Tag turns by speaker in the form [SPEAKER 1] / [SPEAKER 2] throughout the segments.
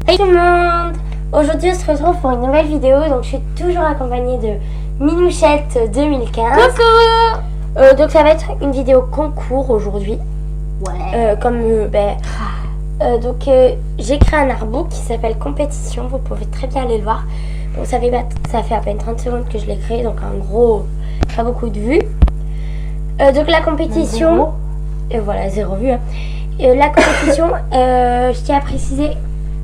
[SPEAKER 1] Hey tout le monde! Aujourd'hui on se retrouve pour une nouvelle vidéo, donc je suis toujours accompagnée de Minouchette 2015.
[SPEAKER 2] Coucou!
[SPEAKER 1] Donc ça va être une vidéo concours aujourd'hui.
[SPEAKER 2] Ouais.
[SPEAKER 1] Donc j'ai créé un artbook qui s'appelle Compétition, vous pouvez très bien aller le voir. Bon, ça fait à peine 30 secondes que je l'ai créé, donc en gros, pas beaucoup de vues. Donc la compétition... Et voilà, 0 vue. Hein. La compétition, je tiens à préciser,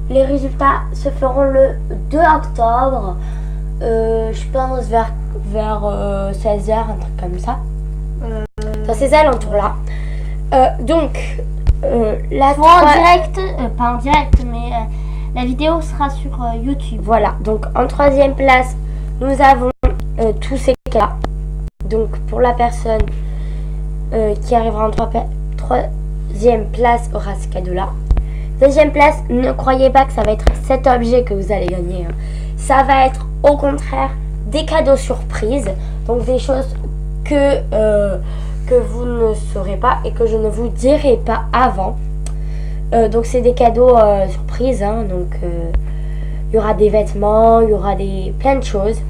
[SPEAKER 1] les résultats se feront le 2 octobre. Je pense vers 16h, un truc comme ça. Dans ces alentours-là. Donc, la
[SPEAKER 2] en direct, pas en direct, mais la vidéo sera sur YouTube.
[SPEAKER 1] Voilà, donc en troisième place, nous avons tous ces cas. Donc, pour la personne qui arrivera en troisième place aura ce cadeau-là. Deuxième place, ne croyez pas que ça va être cet objet que vous allez gagner. Hein. Ça va être au contraire des cadeaux surprises. Donc des choses que vous ne saurez pas et que je ne vous dirai pas avant. Donc c'est des cadeaux surprises. Hein. Donc il y aura des vêtements, il y aura plein de choses.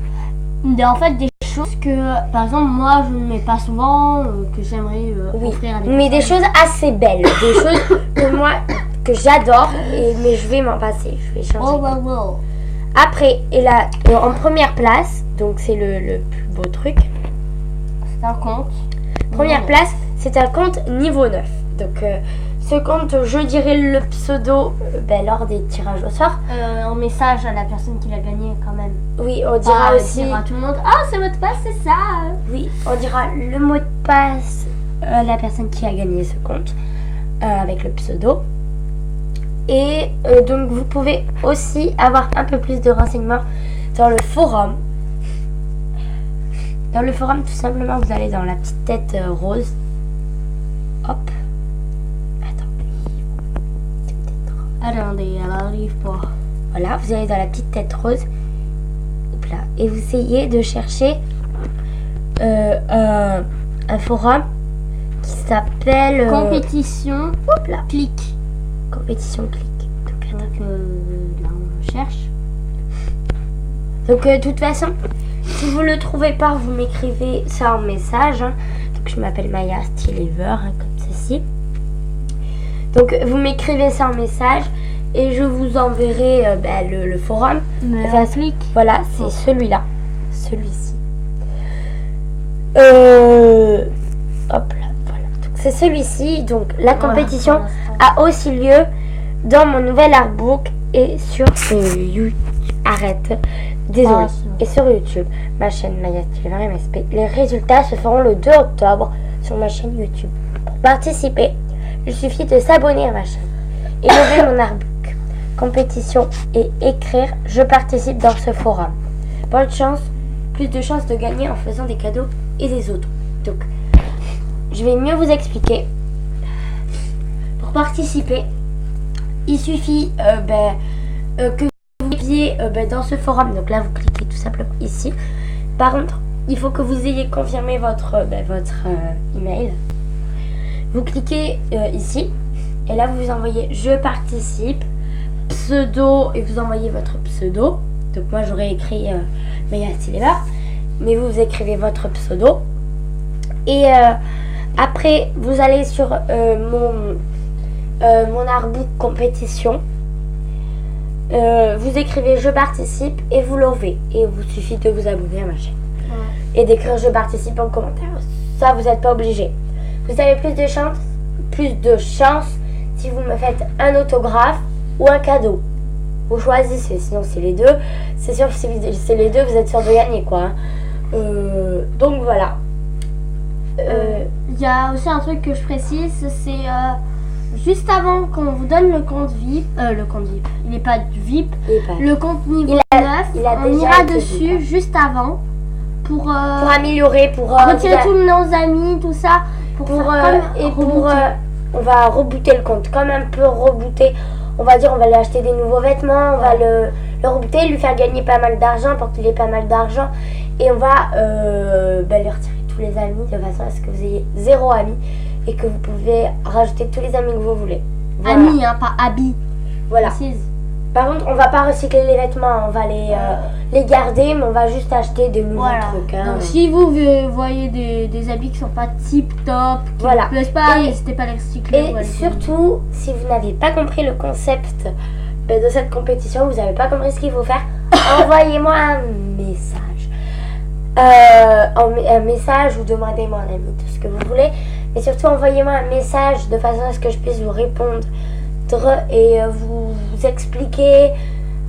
[SPEAKER 2] En fait, des choses que, par exemple, moi je ne mets pas souvent, que j'aimerais offrir à des personnes.
[SPEAKER 1] Mais des choses assez belles. Des choses que j'adore, mais je vais m'en passer. Je vais changer.
[SPEAKER 2] Oh.
[SPEAKER 1] Après, en première place, donc c'est le plus beau truc.
[SPEAKER 2] C'est un compte.
[SPEAKER 1] Première place, c'est un compte niveau 9. Donc ce compte, je dirais le pseudo lors des tirages au sort.
[SPEAKER 2] Un message à la personne qui l'a gagné quand même.
[SPEAKER 1] Oui, on dira aussi.
[SPEAKER 2] Dire à tout le monde, ah, ce mot de passe, c'est ça.
[SPEAKER 1] Oui, on dira le mot de passe à la personne qui a gagné ce compte avec le pseudo. Et donc vous pouvez aussi avoir un peu plus de renseignements dans le forum. Dans le forum, tout simplement, vous allez dans la petite tête rose. Hop.
[SPEAKER 2] Attendez, elle arrive pas.
[SPEAKER 1] Voilà, vous allez dans la petite tête rose. Hop là. Et vous essayez de chercher un forum qui s'appelle...
[SPEAKER 2] Compétition.
[SPEAKER 1] Hop là.
[SPEAKER 2] Clic.
[SPEAKER 1] Compétition clic.
[SPEAKER 2] Donc là on cherche.
[SPEAKER 1] Donc de toute façon, si vous le trouvez pas, vous m'écrivez ça en message. Hein. Donc je m'appelle Maya Stylever, hein, comme ceci. Donc vous m'écrivez ça en message et je vous enverrai le forum.
[SPEAKER 2] Clic.
[SPEAKER 1] Voilà, c'est celui-là. Celui-ci. Hop là, voilà. Donc c'est celui-ci. Donc la compétition a aussi lieu dans mon nouvel artbook et sur YouTube. Arrête. Désolée. Et sur YouTube, ma chaîne Maya Stylever MSP. Les résultats se feront le 2 octobre sur ma chaîne YouTube. Pour participer, il suffit de s'abonner à ma chaîne, élever mon artbook, compétition et écrire « Je participe dans ce forum ». Bonne chance, plus de chances de gagner en faisant des cadeaux et des autos. Donc, je vais mieux vous expliquer. Pour participer, il suffit que vous cliquiez dans ce forum. Donc là, vous cliquez tout simplement ici. Par contre, il faut que vous ayez confirmé votre email. Vous cliquez ici et là vous envoyez je participe, pseudo et vous envoyez votre pseudo. Donc moi j'aurais écrit Maya Stylever, mais vous écrivez votre pseudo. Et après vous allez sur mon artbook compétition. Vous écrivez je participe et vous l'enlevez. Et il vous suffit de vous abonner à ma chaîne. Et d'écrire je participe en commentaire. Ça vous n'êtes pas obligé. Vous avez plus de chance si vous me faites un autographe ou un cadeau. Vous choisissez, sinon c'est les deux. C'est sûr que si c'est les deux, vous êtes sûr de gagner quoi. Donc voilà.
[SPEAKER 2] Il y a aussi un truc que je précise, c'est juste avant qu'on vous donne le compte VIP, il n'est pas VIP, le compte niveau 9, on ira dessus juste avant pour
[SPEAKER 1] améliorer, pour
[SPEAKER 2] retirer tous nos amis, tout ça.
[SPEAKER 1] On va rebooter le compte, comme un peu rebooter. On va dire, on va lui acheter des nouveaux vêtements, on va le rebooter, lui faire gagner pas mal d'argent pour qu'il ait pas mal d'argent. Et on va lui retirer tous les amis de façon à ce que vous ayez 0 amis et que vous pouvez rajouter tous les amis que vous voulez.
[SPEAKER 2] Voilà. Amis, hein, pas habits.
[SPEAKER 1] Voilà.
[SPEAKER 2] Précise.
[SPEAKER 1] Par contre, on va pas recycler les vêtements, on va les garder, mais on va juste acheter de nouveaux trucs. Hein.
[SPEAKER 2] Donc si vous voyez des habits qui sont pas tip top, qui ne vous plaisent pas, n'hésitez pas à les recycler.
[SPEAKER 1] Et surtout, si vous n'avez pas compris le concept de cette compétition, vous n'avez pas compris ce qu'il faut faire, envoyez-moi un message. Un message ou demandez-moi un ami, tout ce que vous voulez. Mais surtout, envoyez-moi un message de façon à ce que je puisse vous répondre et vous expliquer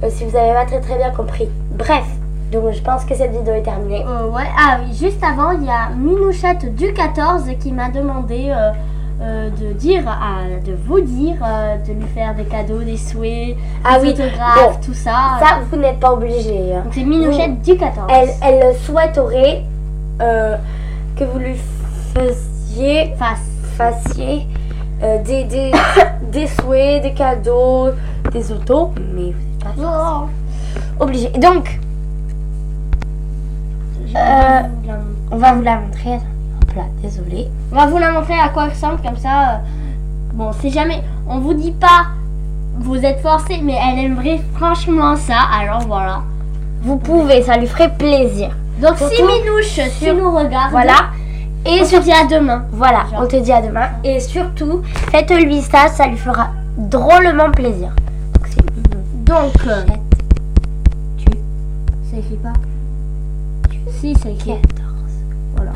[SPEAKER 1] si vous n'avez pas très bien compris. Bref, donc je pense que cette vidéo est terminée.
[SPEAKER 2] Ouais, ah oui, juste avant, il y a Minouchette du 14 qui m'a demandé de vous dire de lui faire des cadeaux, des souhaits, des autographes, tout ça.
[SPEAKER 1] Ça, vous n'êtes pas obligé. Hein.
[SPEAKER 2] Donc c'est Minouchette du 14.
[SPEAKER 1] Elle souhaiterait que vous lui fassiez des souhaits, des cadeaux, des autos, mais vous n'êtes pas obligé. Donc, on va vous la montrer. Hop là, désolé.
[SPEAKER 2] On va vous la montrer à quoi elle ressemble, comme ça. Bon, si jamais on vous dit pas, vous êtes forcé, mais elle aimerait franchement ça, alors voilà.
[SPEAKER 1] Vous pouvez, ça lui ferait plaisir.
[SPEAKER 2] Donc surtout, si Minouche, tu nous regardes.
[SPEAKER 1] Voilà.
[SPEAKER 2] Et on te dit à demain.
[SPEAKER 1] Voilà, on te dit à demain. Et surtout, faites-lui ça lui fera drôlement plaisir.
[SPEAKER 2] Donc, ça écrit pas. Si, ça écrit
[SPEAKER 1] 14.
[SPEAKER 2] Voilà.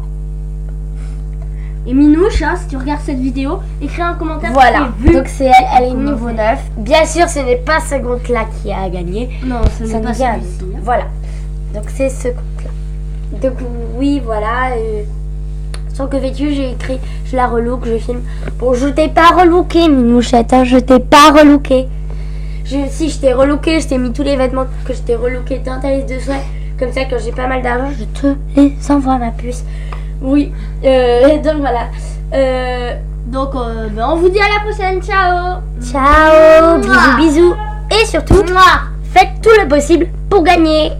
[SPEAKER 2] Et Minouche, hein, si tu regardes cette vidéo, écris un commentaire.
[SPEAKER 1] Voilà, donc c'est elle est niveau 9. Bien sûr, ce n'est pas ce compte-là qui a gagné.
[SPEAKER 2] Non, ce n'est pas celui-ci.
[SPEAKER 1] Voilà, donc c'est ce compte-là. Donc oui, voilà. Sans que vêtue, j'ai écrit, je la relook, je filme. Bon, je t'ai pas relooké, Minouchette, hein, je t'ai pas relooké. Si je t'ai relooké, je t'ai mis tous les vêtements que je t'ai relooké dans ta liste de souhaits. Comme ça, quand j'ai pas mal d'argent, je te les envoie, ma puce. Oui, donc voilà.
[SPEAKER 2] Donc, on vous dit à la prochaine. Ciao.
[SPEAKER 1] Ciao, bisous, bisous. Et surtout, faites tout le possible pour gagner.